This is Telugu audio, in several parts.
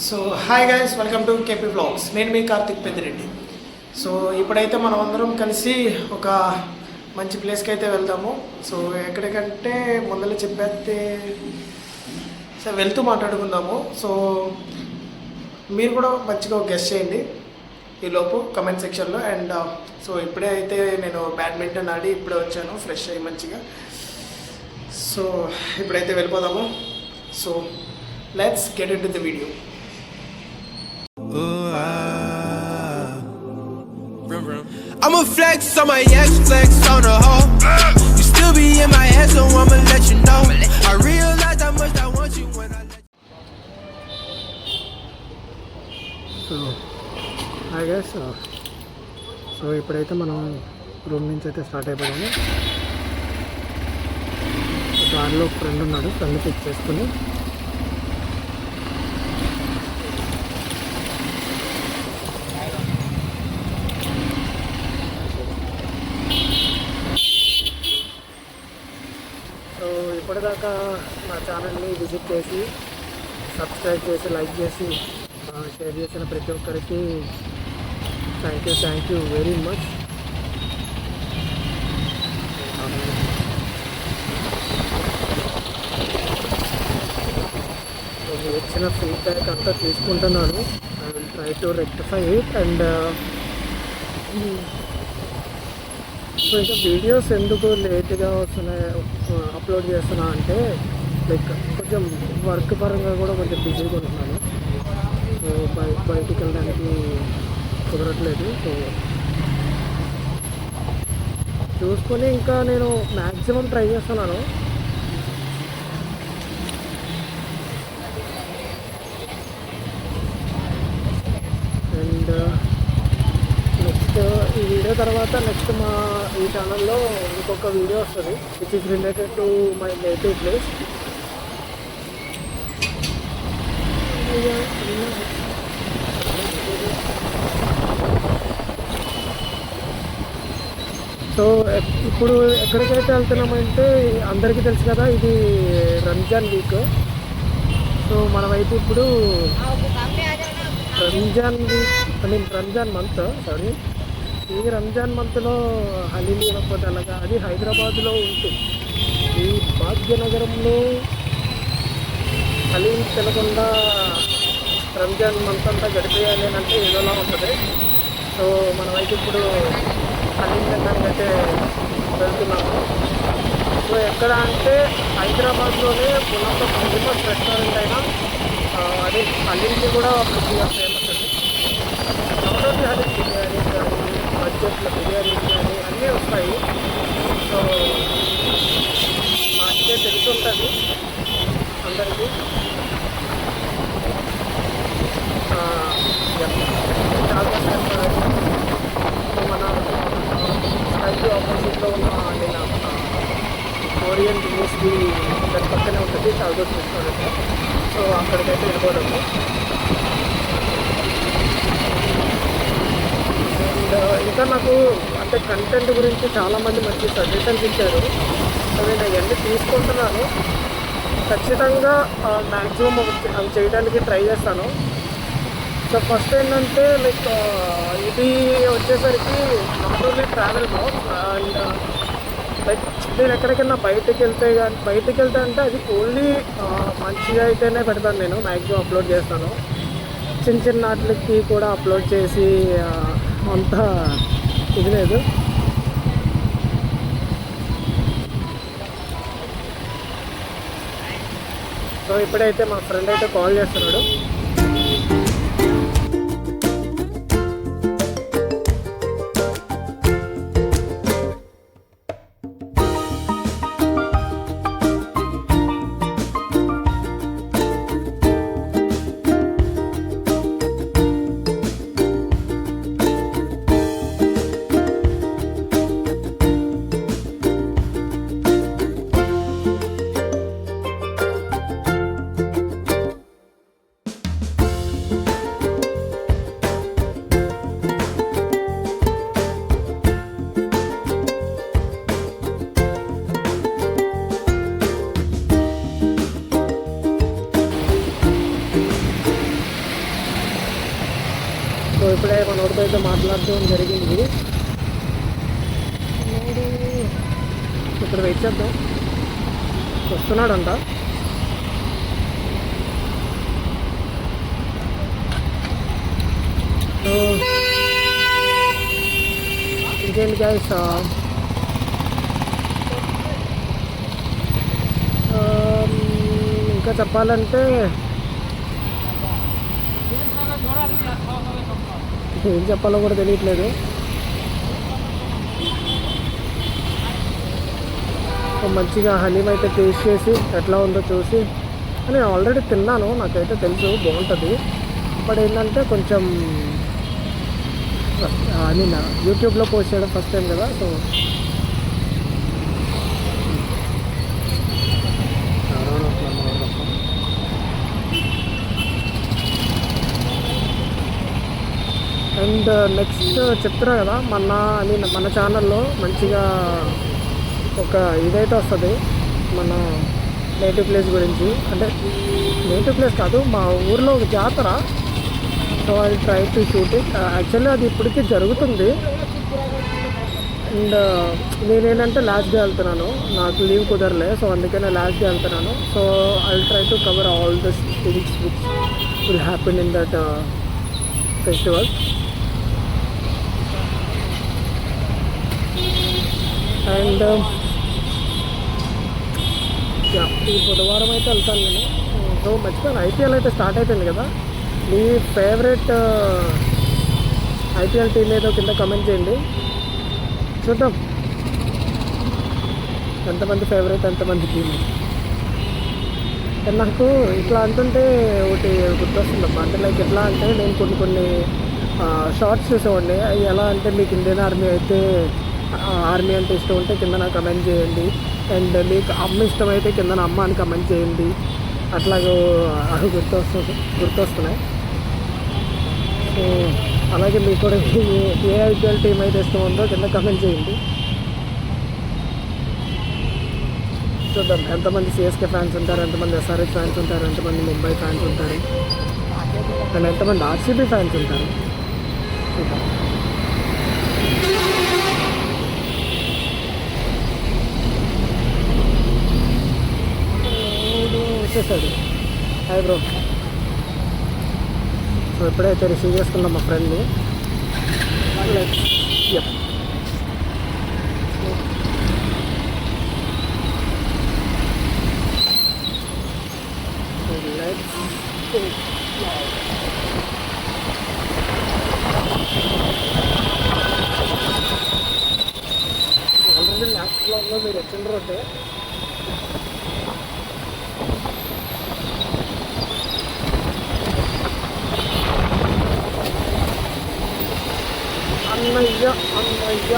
So hi guys, welcome to KP vlogs. నేను మీ కార్తిక్ పెద్దిరెడ్డి. సో ఇప్పుడైతే మనం అందరం కలిసి ఒక మంచి ప్లేస్కి అయితే వెళ్తాము. సో ఎక్కడికంటే ముందర చెప్పేస్తే సో వెళ్తూ మాట్లాడుకుందాము. సో మీరు కూడా మంచిగా గెస్ట్ చేయండి ఈలోపు కమెంట్ సెక్షన్లో. అండ్ సో ఇప్పుడే అయితే నేను బ్యాడ్మింటన్ ఆడి ఇప్పుడే వచ్చాను ఫ్రెష్ అయ్యి మంచిగా. సో ఇప్పుడైతే వెళ్ళిపోదాము. So let's get in to the video. I'ma flex on my ex, flex on the hoe. You still be in my head, so I'ma let you know. I realize how much I want you when I let you. So hi guys, so ఇప్పుడైతే మనం రూమ్ నుంచి అయితే స్టార్ట్ అయిపోయాము. దారిలో ఫ్రెండ్ ఉన్నాడు, ఫ్రెండ్ పిక్ చేసుకుని ఇప్పటిదాకా నా ఛానల్ని విజిట్ చేసి సబ్స్క్రైబ్ చేసి లైక్ చేసి షేర్ చేసిన ప్రతి ఒక్కరికి థ్యాంక్ యూ వెరీ మచ్. మీరు ఇచ్చిన ఫీడ్బ్యాక్ అంతా తీసుకుంటున్నాను. I will try to rectify it. And so ఇంకా వీడియోస్ ఎందుకు లేట్గా వస్తున్నాయి అప్లోడ్ చేస్తున్నా అంటే లైక్ కొంచెం వర్క్ పరంగా కూడా కొంచెం బిజీగా ఉంటున్నాను. సో బయటికి వెళ్ళడానికి కుదరట్లేదు. సో చూసుకొని ఇంకా నేను మ్యాక్సిమం ట్రై చేస్తున్నాను. అండ్ ఈ వీడియో తర్వాత నెక్స్ట్ ఈ ఛానల్లో ఇంకొక వీడియో వస్తుంది which is related to my native place. So ఇప్పుడు ఎక్కడికైతే వెళ్తున్నామంటే అందరికీ తెలుసు కదా, ఇది రంజాన్ వీక్. సో మనమైతే ఇప్పుడు రంజాన్ మంత్ ఈ రంజాన్ మంత్లో హలీం తినకపోతే అలాగా. అది హైదరాబాద్లో ఉంటుంది. ఈ భాగ్యనగరంలో హలీం తినకుండా రంజాన్ మంత్ అంతా గడిపేయాలి అంటే ఏదోలా ఉంటుంది. సో మనమైతే ఇప్పుడు హలీం తినడానికి అయితే వెళ్తున్నాము. సో ఎక్కడ అంటే హైదరాబాద్లోనే one of the famous restaurant అయినా అది హలీంకి కూడా కొద్దిగా ఫేమస్ అండి. నాట్ ఓన్లీ హలీం, బిర్యానీ కానీ బడ్జెట్లో బిర్యానీ కానీ అన్నీ వస్తాయి. సో మాకే తెలుసుంటుంది అందరికీ. మన స్కైకి ఆపోజిట్లో ఉన్న నేను కొరియన్ యూనివర్సిటీ దాని పక్కనే ఉంటుంది చాల్గోస్ రెస్టారెంట్. సో అక్కడికైతే వెళ్ళిపోవడము. అండ్ ఇంకా నాకు అంటే కంటెంట్ గురించి చాలామంది మంచి సజెషన్స్ ఇచ్చారు. సో నేను అవన్నీ తీసుకుంటున్నాను. ఖచ్చితంగా మ్యాక్సిమం అవి చేయడానికి ట్రై చేస్తాను. సో ఫస్ట్ ఏంటంటే లైక్ ఇది వచ్చేసరికి not only travel vlogs. And like నేను ఎక్కడికైనా బయటికి వెళ్తే అంటే అది ఓన్లీ మంచిగా అయితేనే పెడతాను. నేను మ్యాక్సిమం అప్లోడ్ చేస్తాను. చిన్న వాటికి కూడా అప్లోడ్ చేసి అంతా ఇది లేదు. సో ఇప్పుడైతే మా ఫ్రెండ్ అయితే కాల్ చేస్తున్నాడు. ఇప్పుడే మనోడితో అయితే మాట్లాడటం జరిగింది. ఇప్పుడు వెయిట్ చేద్దాం, వస్తున్నాడంట. ఇంకేంటి గైస్, ఇంకా చెప్పాలంటే ఏం చెప్పాలో కూడా తెలియట్లేదు. మంచిగా హలీం అయితే టేస్ట్ చేసి ఎట్లా ఉందో చూసి, నేను ఆల్రెడీ తిన్నాను, నాకైతే తెలుసు బాగుంటుంది. బట్ ఏంటంటే కొంచెం నేను యూట్యూబ్లో పోస్ట్ చేయడం ఫస్ట్ టైం కదా, సో అండ్ నెక్స్ట్ చెప్తున్నా కదా, మన ఛానల్లో మంచిగా ఒక ఇదైతే వస్తుంది మన నేటివ్ ప్లేస్ గురించి. అంటే నేటివ్ ప్లేస్ కాదు, మా ఊర్లో ఒక జాతర. సో అది try to shoot it. Actually అది ఇప్పటికీ జరుగుతుంది. అండ్ నేనేంటంటే లాస్ట్ డే వెళ్తున్నాను, నాకు లీవ్ కుదరలే, సో అందుకనే లాస్ట్ డే వెళ్తున్నాను. So I try to cover all this things which will happen in that festival. And ఈ బుధవారం అయితే వెళ్తాను నేను. సో మర్చిపోయాను, ఐపీఎల్ అయితే స్టార్ట్ అయిపోయింది కదా. మీ ఫేవరెట్ ఐపీఎల్ టీం ఏదో కింద కమెంట్ చేయండి, చూద్దాం ఎంతమంది ఫేవరెట్, ఎంతమంది టీం. నాకు ఇట్లా అంటుంటే ఒకటి గుర్తొస్తుందమ్మా. అంటే లైక్ ఎట్లా అంటే, నేను కొన్ని షార్ట్స్ చూసేవాడిని. అవి ఎలా అంటే, మీకు ఇండియన్ ఆర్మీ అయితే ఆర్మీ అంటే ఇష్టం ఉంటే కింద నాకు కమెంట్ చేయండి, అండ్ మీకు అమ్మ ఇష్టం అయితే కింద అమ్మ అని కమెంట్ చేయండి. అట్లాగో అవి గుర్తొస్తున్నాయి. సో అలాగే మీకు కూడా ఏ ఐపీఎల్ టీం అయితే ఇష్టం ఉందో కింద కమెంట్ చేయండి. చూద్దాం ఎంతమంది సిఎస్కే ఫ్యాన్స్ ఉంటారు, ఎంతమంది ఎస్ఆర్హెచ్ ఫ్యాన్స్ ఉంటారు, ఎంతమంది ముంబై ఫ్యాన్స్ ఉంటారు, అండ్ ఎంతమంది ఆర్సీబీ ఫ్యాన్స్ ఉంటారు. చూద్దాం. వచ్చేసాడు. Hi bro. సో ఎప్పుడైతే రిసీవ్ చేసుకున్నాం మా ఫ్రెండ్ని, ఆల్రెడీ లాస్ట్ బ్లాగ్లో మీరు వచ్చిండ్రు అంటే అన్నయ్య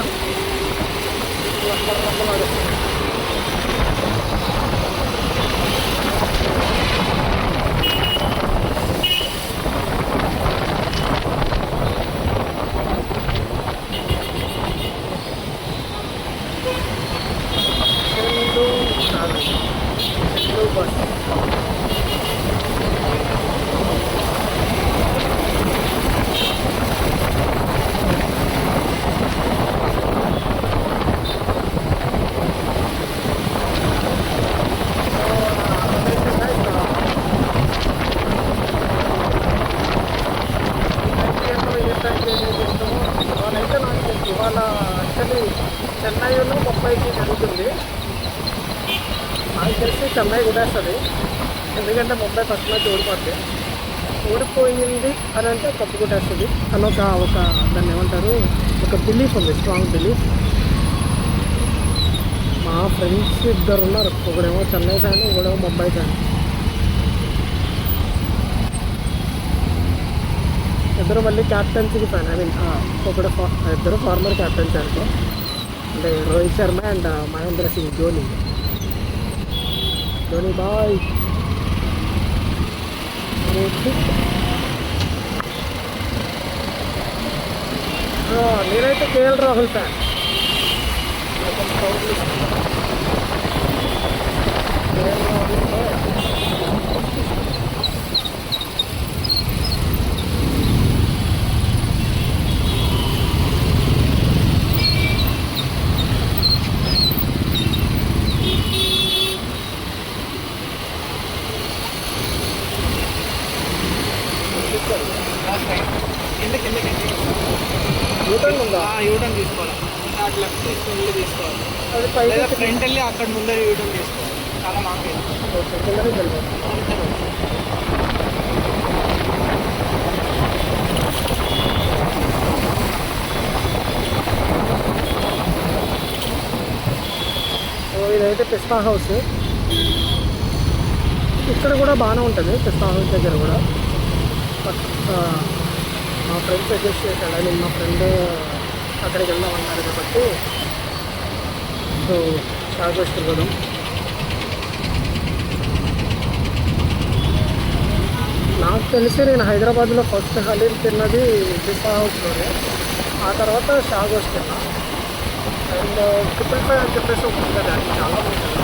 బస్. ఇవాళ యాక్చువల్లీ చెన్నైలో ముంబైకి జరుగుతుంది. నాకు తెలిసి చెన్నై కొట్టేస్తుంది, ఎందుకంటే ముంబై ఫస్ట్ మ్యాచ్ ఓడిపోయింది అని అంటే కప్పు కొట్టేస్తుంది అని ఒక దాన్ని ఏమంటారు, ఒక బిలీఫ్ ఉంది, స్ట్రాంగ్ బిలీఫ్. మా ఫ్రెండ్స్ ఇద్దరు ఉన్నారు, ఒకడేమో చెన్నై ఫ్యాన్, ఒకడేమో ముంబై ఫ్యాన్. ఇద్దరు మళ్ళీ క్యాప్టెన్సీకి ఫ్యాన్. ఐ మీన్ ఇద్దరు ఫార్మర్ క్యాప్టెన్స్ అనుకో, అంటే రోహిత్ శర్మ అండ్ మహేంద్ర సింగ్ ధోని బాయ్. నేనైతే కేఎల్ రాహుల్ ఫ్యాన్. యూటర్న్ ఉందా? యూటర్న్ తీసుకోవాలి, అట్లా లెఫ్ట్ తీసుకుని తీసుకోవాలి, అది పైకి లేదా ఫ్రంట్ వెళ్ళి అక్కడ ముందర యూటర్న్ తీసుకోవాలి. చాలా లాంగ్ ఓకే, కిందకి వెళ్ళిపోతుంది. ఇదైతే పిస్తా హౌస్. ఇక్కడ కూడా బాగానే ఉంటుంది పిస్తా హౌస్ దగ్గర కూడా. బట్ మా ఫ్రెండ్ సజెస్ట్ చేశాడు, అది మా ఫ్రెండ్ అక్కడికి వెళ్దాం అన్నారు కాబట్టి సో షాగోస్కి పోదాం. నాకు తెలిసి నేను హైదరాబాద్లో ఫస్ట్ హలీం తిన్నది పిస్తా హౌస్లోనే, ఆ తర్వాత షాగోస్ తిన్నా. అండ్ 555 అని చెప్పేసి ఒక ఉంటుంది, అది చాలా బాగుంటుంది.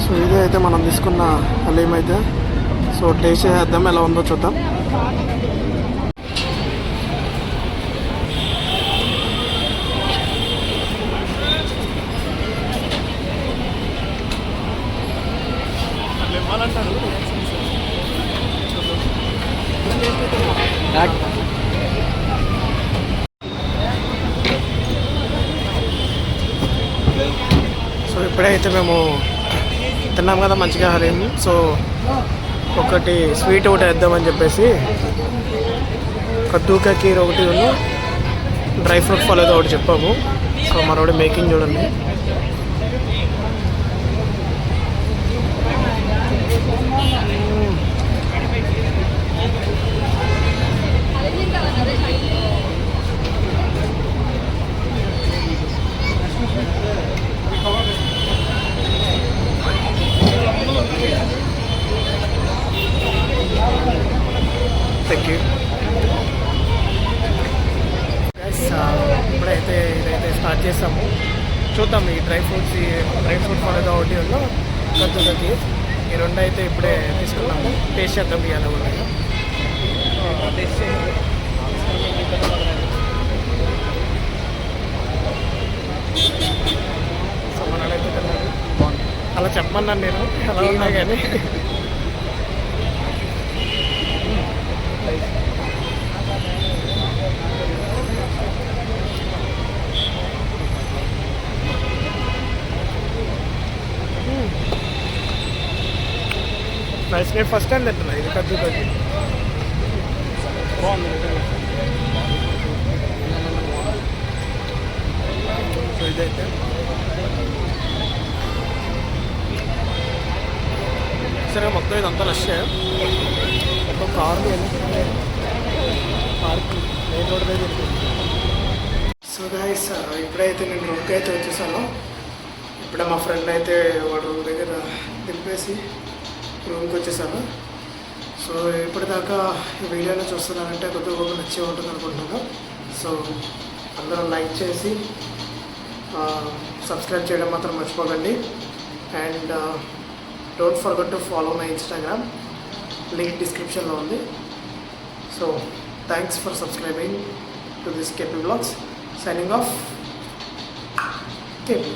సో ఇదే అయితే మనం తీసుకున్న హలీం అయితే. సో టేస్ట్ చేద్దాం ఎలా ఉందో చూద్దాం. సో ఇప్పుడైతే మేము తిన్నాం కదా మంచిగా హలీం. సో ఒకటి స్వీట్ ఒకటి వేద్దామని చెప్పేసి కద్దూకా కీర్ ఒకటి డ్రై ఫ్రూట్ ఫాలో ఒకటి చెప్పాము. సో మనోడి మేకింగ్ చూడండి. ఇప్పుడైతే ఇదైతే స్టార్ట్ చేసాము. చూద్దాం ఈ డ్రై ఫ్రూట్ ఫాలో ఒకటి కద్దూకి ఈ రెండు అయితే ఇప్పుడే తీసుకున్నాము. టేస్ట్ చేద్దాం ఇవాళ కూడా. సో మనడైతే తిన్నాను, అలా చెప్పమన్నాను నేను ఎలా ఉన్నా కానీ. నైస్. నేను ఫస్ట్ టైం తింటున్నా ఇది కద్దూకి. బాగుంది. సో ఇదైతే సరే మొత్తం ఇదంతా నచ్చే మొత్తం కార్లు పార్క్ మెయిన్ రోడ్ మీద. సో గైస్ ఇప్పుడైతే నేను రూమ్కి అయితే వచ్చేసాను. ఇప్పుడే మా ఫ్రెండ్ అయితే వాడు రూమ్ దగ్గర దింపేసి రూమ్కి వచ్చేసాను. సో ఇప్పటిదాకా ఈ వీడియోలో చూస్తున్నానంటే కొద్దిగా గొప్ప నచ్చే ఉంటుంది అనుకుంటున్నాను. సో అందరూ లైక్ చేసి సబ్స్క్రైబ్ చేయడం మాత్రం మర్చిపోకండి. And don't forget to follow my Instagram, link డిస్క్రిప్షన్లో ఉంది. So thanks for subscribing to this KP vlogs. Signing off KP.